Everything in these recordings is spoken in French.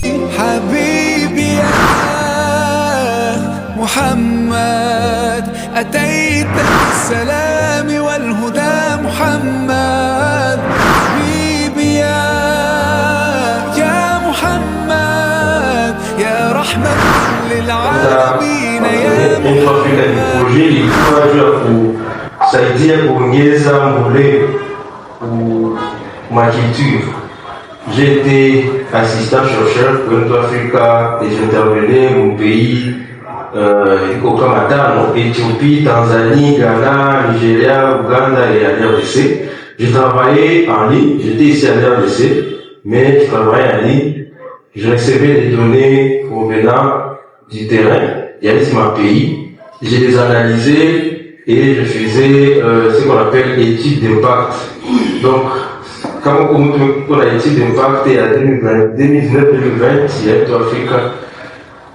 حبيبي يا محمد أتيت بالسلام والهدى محمد حبيبي يا محمد يا رحمة للعالمين يا محمد. kusaidia kuongeza mbolea maculture. J'ai été assistant chercheur pour Africa et j'intervenais mon pays kama tano: Éthiopie, Tanzanie, Ghana, Nigeria, Ouganda et la RDC. J'ai travaillé en ligne, j'étais ici à la RDC, mais je travaillais en ligne. Je recevais des données provenant du terrain, il y avait ma pays, je les analysais et je faisais ce qu'on appelle étude d'impact. Donc, quand on a étude d'impact et à 2019-2020, il y a tout Africa.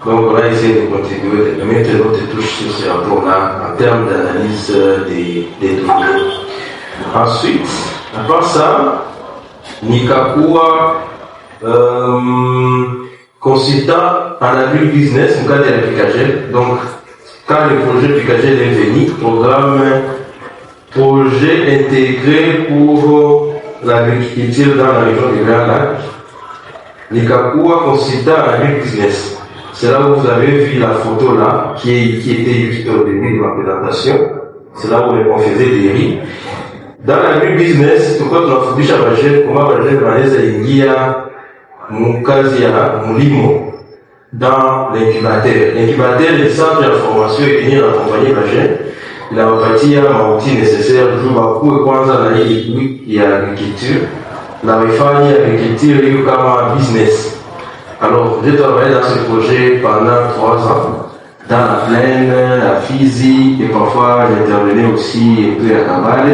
Donc, on a essayé de contribuer, de mettre notre touche sur ce rapport-là en termes d'analyse des données. Ensuite, à part ça, Nikakuwa, consultant en agribusiness, au cas de l'Apicagel. Donc, quand le projet Picagel est venu, projet intégré pour l'agriculture dans la région du Grand Lac, Nikakuwa consultant en agribusiness. C'est là où vous avez vu la photo là, qui était juste au début de ma présentation. C'est là où on faisait des riz. Dans l'agribusiness, tout quand on a fait à Bagel, comment Bagel va les ingia mukazi ya mulimo dans l'incubateur. L'incubateur, le centre de formation est venu accompagner Bagel. Il a bâti un outil nécessaire pour kwanza na hii ya agriculture. La refani agriculture est comme un business. Alors, j'ai travaillé dans ce projet pendant 3 ans, dans la plaine, la Fizi, et parfois j'intervenais aussi un peu à Kabale,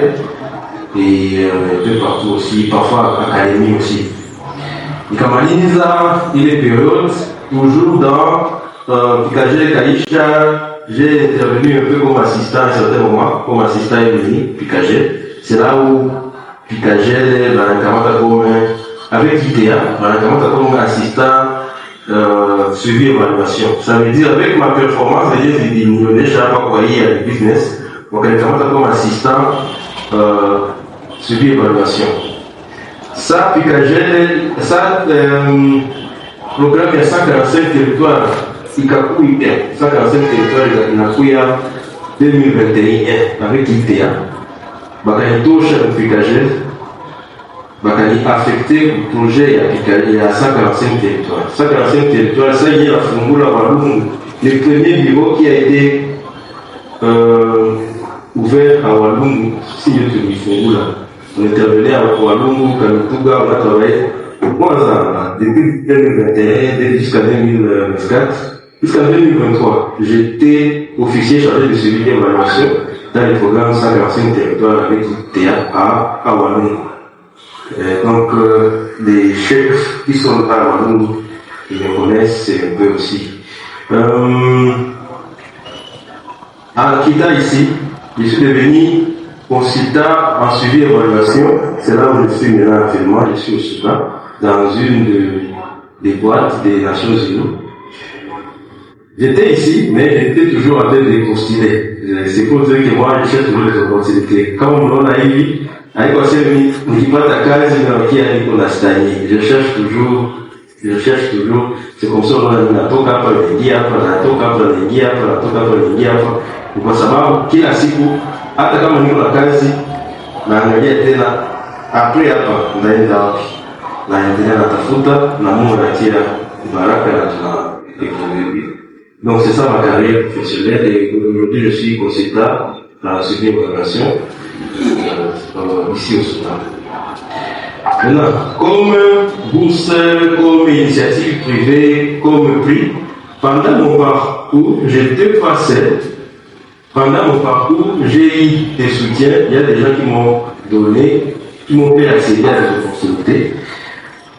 et un peu partout aussi, parfois à l'académie aussi. Et comme il est période, toujours dans Picagel Kaïcha, j'ai intervenu un peu comme assistant à un certain moment, comme assistant élu Picagel. C'est là où Picagel va comme avec ITA, comme assistant suivi évaluation. Ça veut dire avec ma performance, j'ai diminué chaque fois qu'il y a du business, donc comme assistant suivi évaluation. Ça, Picagel, ça, programme il y a 145 territoires, 145 territoires, il y a 2021 avec ITA. Il touche avec Picagel. Bakani affecté au projet il y a 145 territoires. 145 territoires, ça y est, la Fungula Walungu. Le premier bureau qui a été ouvert à Walungu, c'est le Fungula. On intervenait à Walungu, Kamituga, on a travaillé depuis 2021 jusqu'à 2024. Jusqu'à 2023, j'étais officier chargé de suivi d'évaluation dans le programme 145 territoires avec ITA à Walungu. Donc, les chefs qui sont à Walungu, ils me connaissent un peu aussi. À Kita ici, je suis devenu consultant en suivi évaluation. C'est là où je suis maintenant actuellement. Je suis au Soudan, dans une des boîtes des Nations Unies. J'étais ici, mais j'étais toujours en train de postuler. C'est pour dire que moi, je cherche toujours les opportunités. Quand on a eu nikipata kazi na wakia niko na stani, je cherche toujours, c'est comme ça on natoka hapa naingia hapa, natoka hapa naingia hapa, natoka hapa naingia hapa, kwa sababu kila siku hata kama niko na kazi naangalia tena après hapa naenda wapi, naendelea natafuta na Mungu anatia baraka na tuna évoluer. Donc c'est ça ma carrière professionnelle et aujourd'hui je suis consultant dans la suivi évaluation ici au Soudan. Maintenant, comme bourse, comme initiative privée, comme prix, pendant mon parcours, j'étais pas seul. Pendant mon parcours, j'ai eu des soutiens. Il y a des gens qui m'ont donné, qui m'ont fait accéder à des opportunités.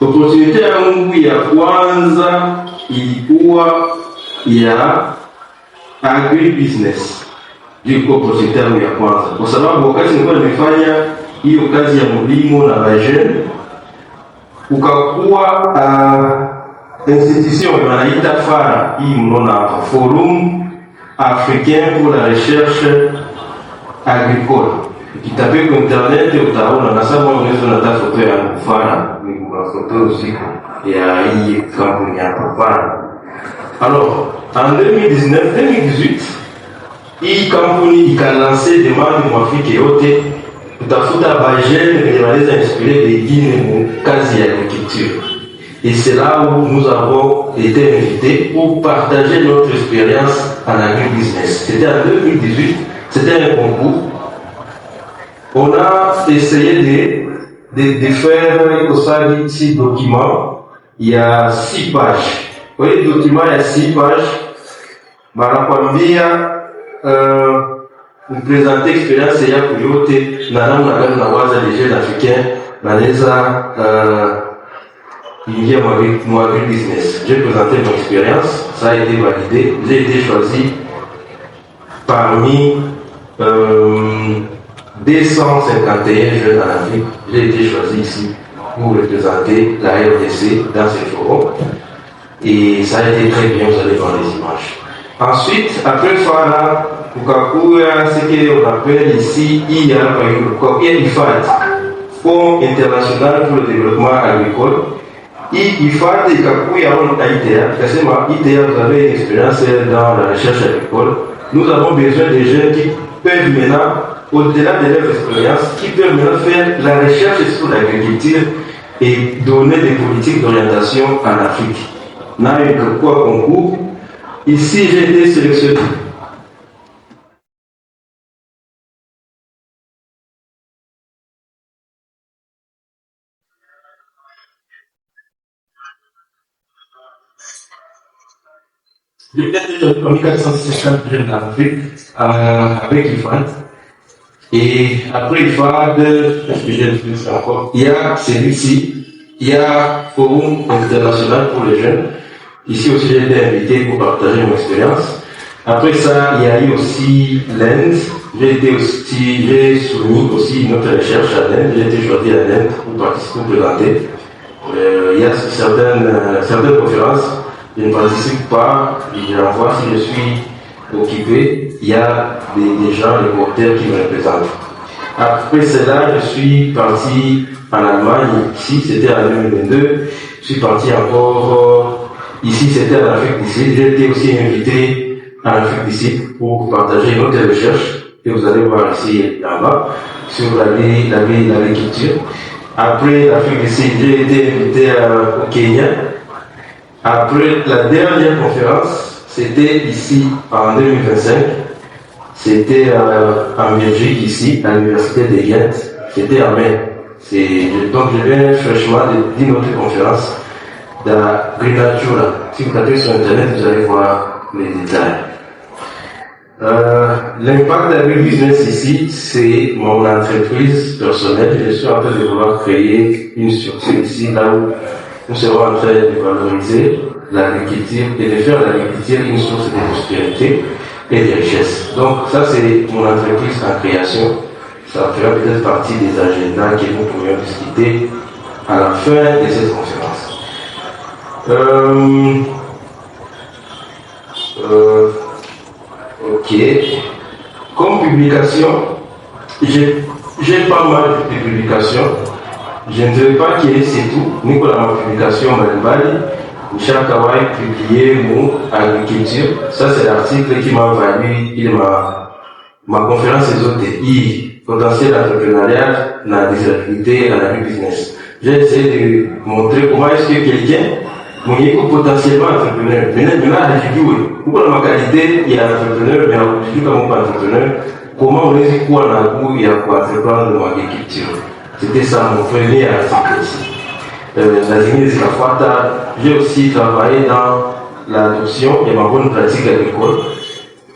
Opportunité à Mungu ya kwanza ilikuwa ya agribusiness. Ndio opportunité ya kwanza. Kwa sababu wakati nilikuwa nimefanya hiyo kazi ya mlimo na bajeni, ukakuwa institution wanaita FARA, hii mnaona hapa, Forum Africain pour la Recherche Agricole. Ukitape kwa internet utaona, na sasa unaweza unataka foto ya FARA, ni foto usiku ya hii kampuni hapa FARA. Alors, en 2019-2018, hii kampuni ikalanse demande mwafrika yote kutafuta bajene venye wanaweza inspire wengine mu kazi ya agriculture. Et c'est là où nous avons été invités pour partager notre expérience en agribusiness. C'était en 2018, c'était un concours. On a essayé de faire un petit document. Il y a 6 pages. Vous voyez, le document, il y a 6 pages. Banakwambia vous présenter l'expérience ya kuyote na namna gani nawaza les jeunes africains banaweza ingia mwa business. J'ai présenté mon expérience, ça a été validé, j'ai été choisi parmi 251 jeunes en Afrique. J'ai été choisi ici pour représenter la RDC dans ce forum et ça a été très bien, vous allez voir les images. Ensuite, après FARA, kukakuya ce qu'on appelle ici IFAD, Fonds international pour le développement agricole. IFAD ikakuya on ITA, ikasema ITA, vous avez une expérience dans la recherche agricole. Nous avons besoin de jeunes qui peuvent maintenant, au-delà de leur expérience, qui peuvent maintenant faire la recherche sur l'agriculture et donner des politiques d'orientation en Afrique. N'a eu quoi concours. Ici, j'ai été sélectionné. J'ai été en 1450 jeunes en Afrique avec IFAD. Et après IFAD, il y a celui-ci, il y a Forum international pour les jeunes. Ici aussi, j'ai été invité pour partager mon expérience. Après ça, il y a eu aussi l'Inde. J'ai soumis aussi une autre recherche à l'Inde. J'ai été choisi à l'Inde pour participer, pour présenter. Il y a certaines conférences, je ne participe pas, je renvoie si je suis occupé. Il y a des gens, les reporters qui me représentent. Après cela, je suis parti en Allemagne. Ici, c'était en 2022. Je suis parti encore. Ici, c'était en Afrique du Sud. J'ai été aussi invité en Afrique du Sud pour partager notre recherche. Et vous allez voir ici, là-bas, sur l'agriculture. Après l'Afrique du Sud, j'ai été invité au Kenya. Après la dernière conférence, c'était ici, en 2025. C'était en Belgique, ici, à l'université de Ghent. C'était en mai. Donc, je viens fraîchement d'une autre conférence d'Agricultura. Si vous tapez sur Internet, vous allez voir les détails. L'impact d'agribusiness ici, c'est mon entreprise personnelle. Je suis en train de vouloir créer une structure ici, là où nous serons en train de valoriser l'agriculture et de faire l'agriculture une source de prospérité et de richesse. Donc, ça, c'est mon entreprise en création. Ça fera peut-être partie des agendas que nous pourrions discuter à la fin de cette conférence. Ok. Comme publication, j'ai pas mal de publications. Je ne dirais pas qu'il c'est tout. Nicolas, ma publication Malibali, Michel Kawai publié mon agriculture. Ça, c'est l'article qui m'a valu ma conférence ESOTI, potentiel entrepreneurial dans des activités en agribusiness. J'ai essayé de montrer comment est-ce que quelqu'un mwenye potentiellement entrepreneur. Maintenant, hajijui. Uko na makalite ya entrepreneur, mais hajijui kama uko entrepreneur. Comment unaweza kuwa na goût ya kuentreprendre dans l'agriculture. C'était ça mon premier article ici. La zingine zikafuata. J'ai aussi travaillé dans l'adoption et ma bonne pratique agricole.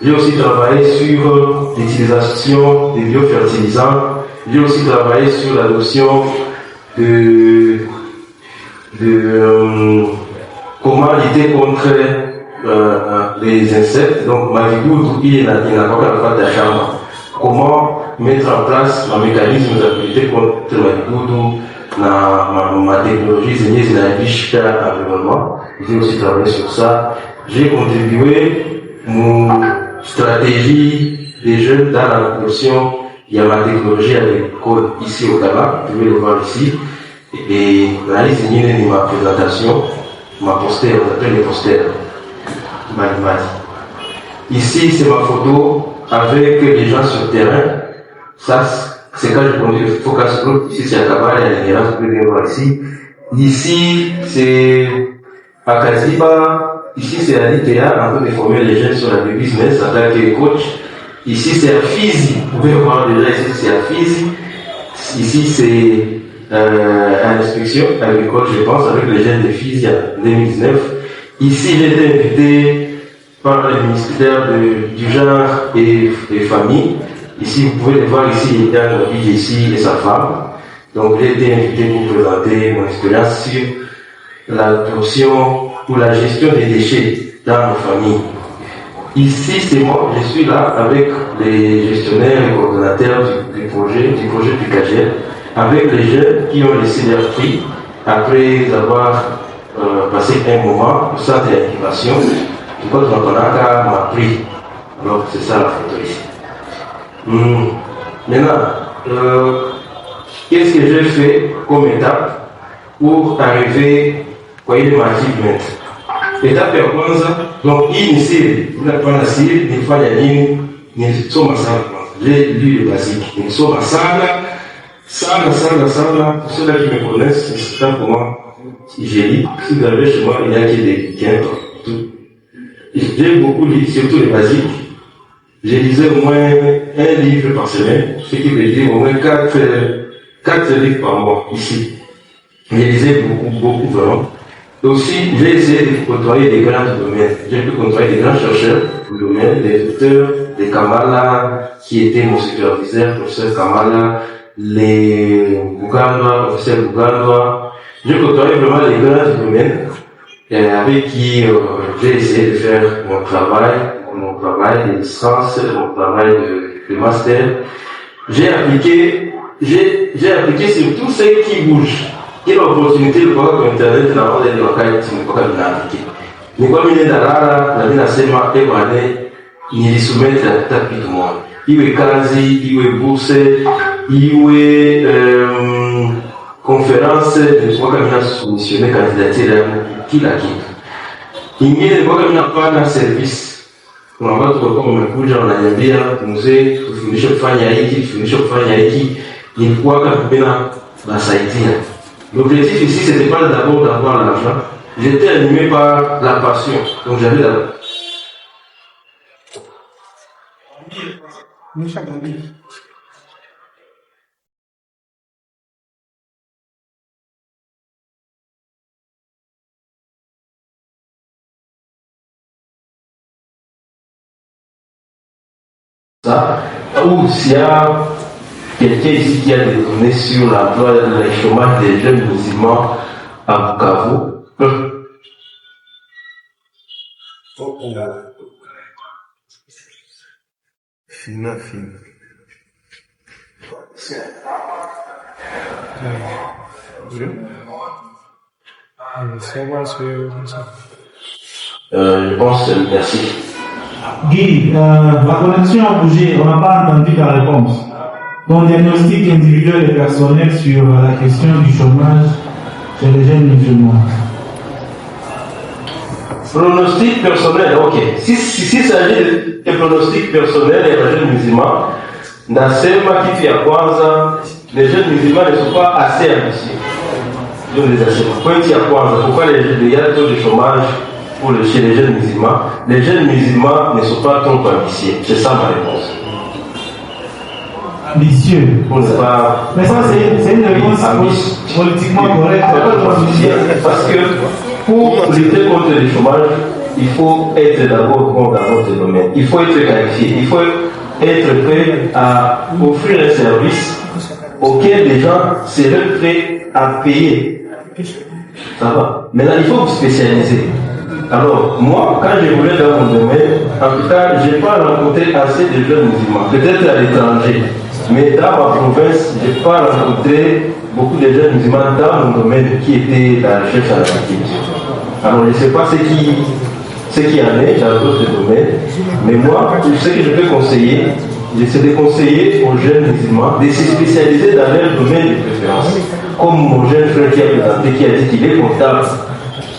J'ai aussi travaillé sur l'utilisation des biofertilisants. J'ai aussi travaillé sur l'adoption de comment lutter contre les insectes. Donc, ma vidéo, il n'a pas d'achat. Comment mettre en place un mécanisme d'activité contre la vidéo ma technologie, c'est une environnement. J'ai aussi travaillé sur ça. J'ai contribué mon stratégie des jeunes dans la promotion. Il y a ma technologie avec code ici au Ghana, vous pouvez le voir ici. Et là, il y a ma présentation, ma poster, on appelle les posters. Ici, c'est ma photo avec les gens sur le terrain. Ça, c'est quand je conduis le focus group. Ici, c'est à Kabbalah, il y a vous pouvez voir ici. Ici, c'est à Kaziba. Ici, c'est à l'ITA, en train de former les jeunes sur la business en tant que coach. Ici, c'est à Fizi. Vous pouvez voir déjà ici, c'est à Fizi. Ici, c'est à l'inspection agricole, je pense, avec les jeunes de Fizi en 2019. Ici, j'ai été invité par le ministère du genre et des familles. Ici, vous pouvez le voir ici, il y a David ici et sa femme. Donc, j'ai été invité pour présenter mon expérience sur l'adoption ou la gestion des déchets dans nos familles. Ici, c'est moi, je suis là avec les gestionnaires et coordonnateurs du projet PICAGEL, avec les jeunes qui ont laissé leur prix après avoir passé un moment au centre d'incubation. Quand on m'a pris. Alors, c'est ça la photo ici. Maintenant, qu'est-ce que j'ai fait comme étape pour arriver à l'achievement? Étape ya kwanza, donc hii ni siri, unapanda siri, nilifanya nini? Nilisoma sana kwanza. J'ai lu le basique. Nilisoma sana. Pour ceux-là qui me connaissent, c'est ça pour moi. J'ai lu, si vous avez chez moi, il y a qui des 15 ans. J'ai beaucoup lu, surtout les basiques. Je lisais au moins un livre par semaine, ce qui veut dire au moins 4 livres par mois ici. Je lisais beaucoup vraiment. Aussi, j'ai essayé de côtoyer des grands domaines. J'ai pu côtoyer des grands chercheurs du domaine, des docteurs, des Kamala, qui étaient mon superviseur, professeur Kamala, les Bugandwa, professeur Bugandwa. J'ai côtoyé vraiment les grands du domaine, avec qui j'ai essayé de faire mon travail de licence, mon travail de master. J'ai appliqué sur tout ce qui bouge. Il y a l'opportunité de voir sur Internet, la vente des locales, qui ne peut pas appliquer. Mais comme il est dans la vie nationale, il y a soumettre à tapis du monde. Il y a quasi, il y a bourse, il y a conférence, je crois qu'il y a soumissionné candidature qui la quitte. Il y a pas de service. On va trouver comme un coup, j'en ai bien, musée, kufundisha kufanya hiki, ni kwa kabisa basaidia. L'objectif ici, c'était pas d'abord d'avoir l'argent. J'étais animé par la passion. Donc j'avais la... Ça, ou s'il y a quelqu'un ici qui a des données sur l'emploi et le chômage des jeunes musulmans à Bukavu. Fina. Je pense, merci. Guy, la connexion a bougé, on n'a pas entendu ta réponse. Ton diagnostic individuel et personnel sur la question du chômage chez les jeunes musulmans. Pronostic personnel, ok. Si s'agit de pronostic personnel et les jeunes musulmans, nasema kitu ya kwanza, les jeunes musulmans ne sont pas assez ambitieux. Point ya kwanza, pourquoi il y a taux de chômage chez les jeunes musulmans? Les jeunes musulmans ne sont pas trop ambitieux. C'est ça ma réponse. Ambitieux. Pas... Mais ça, c'est une réponse politiquement correcte. Parce que pour lutter contre le chômage, il faut être d'abord bon dans votre domaine. Il faut être qualifié. Il faut être prêt à offrir un service auquel les gens seraient prêts à payer. Ça va. Maintenant, il faut vous spécialiser. Alors, moi, quand je voulais dans mon domaine, en tout cas, je n'ai pas rencontré assez de jeunes musulmans. Peut-être à l'étranger. Mais dans ma province, je n'ai pas rencontré beaucoup de jeunes musulmans dans mon domaine qui étaient la recherche à l'agriculture. Alors je ne sais pas ce qui en est dans d'autres domaines, mais moi, ce que je peux conseiller, c'est de conseiller aux jeunes musulmans de se spécialiser dans leur domaine de préférence. Comme mon jeune frère qui a présenté, qui a dit qu'il est comptable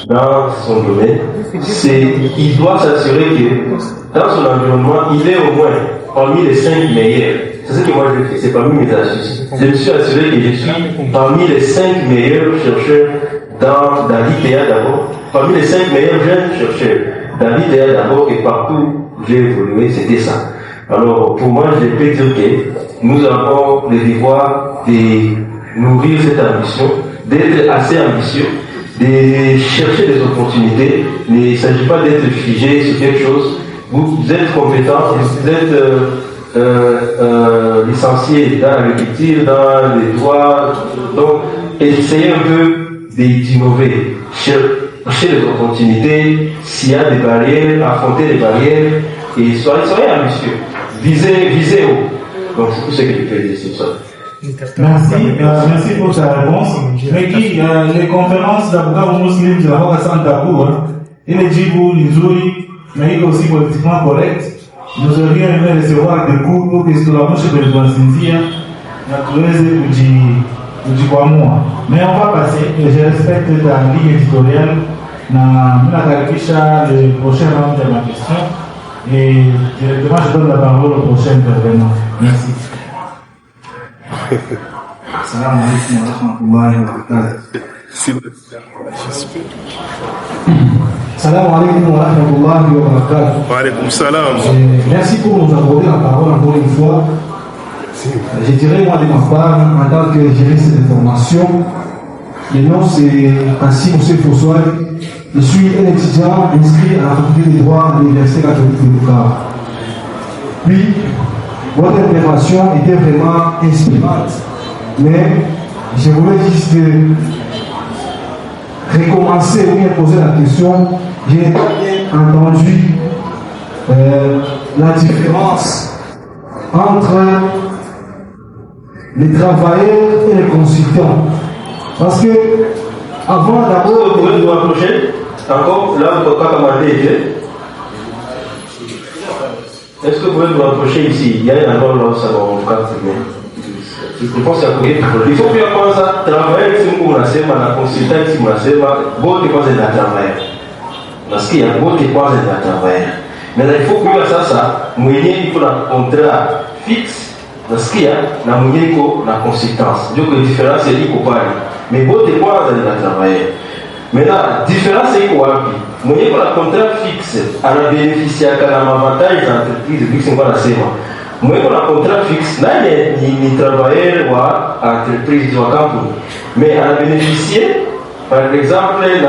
dans son domaine, il doit s'assurer que dans son environnement, il est au moins parmi les 5 meilleurs. C'est ce que moi je fais, c'est parmi mes astuces. Je me suis assuré que je suis parmi les 5 meilleurs chercheurs dans l'ITA d'abord, parmi les 5 meilleurs jeunes chercheurs dans l'ITA d'abord et partout où j'ai évolué, c'était ça. Alors pour moi, je peux dire que nous avons le devoir de nourrir cette ambition, d'être assez ambitieux, de chercher des opportunités. Il ne s'agit pas d'être figé sur quelque chose. Vous êtes compétent, vous êtes licencié dans l'agriculture, dans les droits. Donc, essayez un peu d'innover, chercher des opportunités, s'il y a des barrières, affronter les barrières, et soyez ambitieux. Visez haut. Donc, c'est tout ce que je peux dire sur ça. Merci pour ta réponse. Mais les conférences d'avocats musulmans de l'avocat sans tabou, il est dit pour l'Izuri, mais il est aussi politiquement correct. Nous aurions aimé recevoir des cours pour que ce soit la bouche de l'Ouazinzia, la creuse du Kwamua. Mais on va passer, et je respecte ta ligne éditoriale. Le prochain round de ma question. Et directement, je donne la parole au prochain intervenant. Merci. Salam alaikum wa rahmatullahi wa barakatuh. Salam alaikum wa rahmatullahi wa barakatuh. Wa alaikum salam. Merci pour nous accorder la parole encore une fois. Je dirais moi de ma part, en tant que juriste de formation, le nom c'est Kassim Moussé Fossoy. Je suis un étudiant inscrit à la faculté de droit à l'Université catholique de Bukhara. Puis, votre intervention était vraiment inspirante, mais je voulais juste recommencer ou bien poser la question. Je n'ai pas bien entendu la différence entre les travailleurs et les consultants. Parce que, avant d'abord. Vous pouvez vous rapprocher encore là où Toka Kamate était. Est-ce que vous pouvez vous rapprocher ici? Il y a un endroit là où ça va en cas je pense qu'il il faut que vous travailler si vous avez un consultant, si vous avez beaucoup de choses à travailler. Parce qu'il y a beaucoup de choses à travailler. Mais il faut que ça, il faut un contrat fixe. Parce qu'il y a la consultance. Donc la différence c'est qu'il faut parler. Mais beaucoup de choses à travailler. Maintenant, la différence c'est quoi? Moi, il y a un contrat fixe à la bénéficiaire qui a un avantage d'entreprise, vu que c'est pas la CMA. Moi, il y a un contrat fixe, là, il y a un travailleur ou entreprise ou compagnie. Mais à la bénéficiaire, par exemple, il y a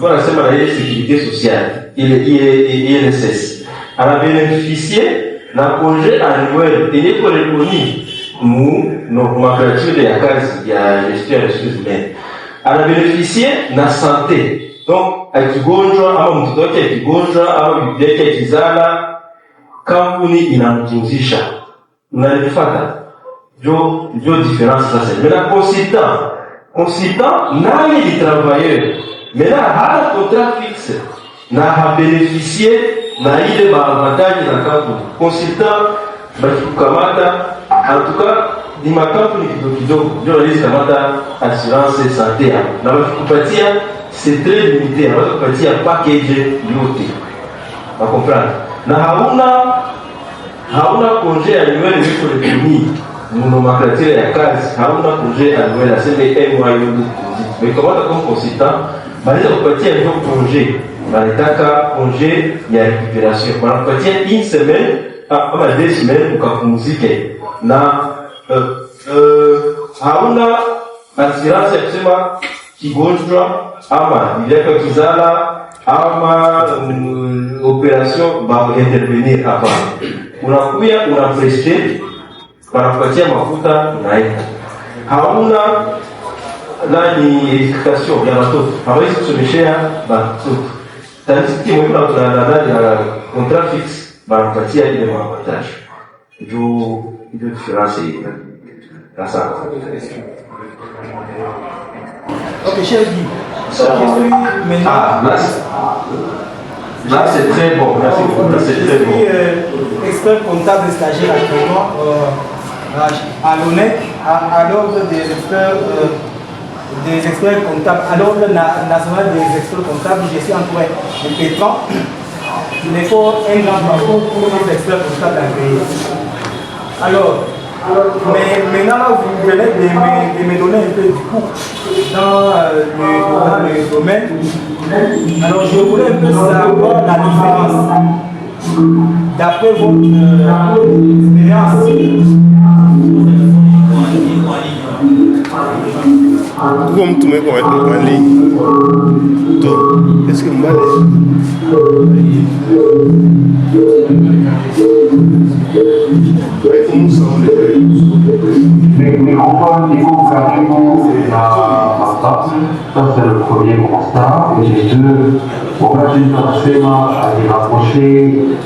la sécurité sociale, INSS. À la bénéficiaire, le congé annuel, il est reconnu, nous, nomenclature de la case, il y a gestion des ressources humaines. À la bénéficiaire, la santé. Donc, akigonjwa ama mtoto wake akigonjwa ama bibi yake akizala, kampuni inamtunzisha. Unalifata? Jo différence sasa. Mais la consultant naye ni travailleur. Mais là, a contrat fixe. Na ha bénéficier na ile avantage na kampuni. Consultant bakikamata en tout cas ni makampuni kidogo ndio kamata assurance santé na bakikupatia c'est très limité, on va dire package yote. On va comprendre. Na hauna congé annuel yuko retenu mu nomenclature ya kazi, hauna congé annuel aseme un mois yote. Mais comment comme consultant, baliza kupatia ndio congé. Balitaka congé ya récupération. Banakupatia une semaine, ama 2 semaines ukapumzike. Na hauna assurance ya kusema kigonjwa ama bilaka kizala ama operation ba intervenir hapa. Unakuya unapreste panakupatia mafuta unaenda. Hauna nani education ya watoto. Hawezi kusomeshea watoto. Tandis que mwenye na contrat fixe panakupatia ile mafuta. Ndio différence là ça. Ok, cher Guy. Je suis maintenant. Ah, là c'est très bon. Merci beaucoup. Là c'est très bon. Je suis expert comptable stagiaire actuellement à l'ONEC, à l'ordre des experts comptables, à l'ordre national des experts comptables. Je suis entouré de Pétran. Il me faut un grand parcours pour les experts comptables dans le pays. Alors, mais maintenant, là, vous venez de me donner un peu du coup dans le domaine. Alors, je voulais un peu savoir la différence d'après votre expérience. Como tu me comentas ali? Tô, es que vale. Como são ça c'est le premier constat. Et les deux, on va dire que c'est à les rapprocher,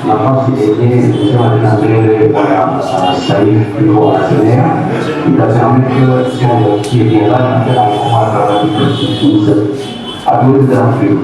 la France est née, voilà, Saïf, plutôt actionnaire, il a permis que qui est bien là, il a fait un à d'autres d'un plus.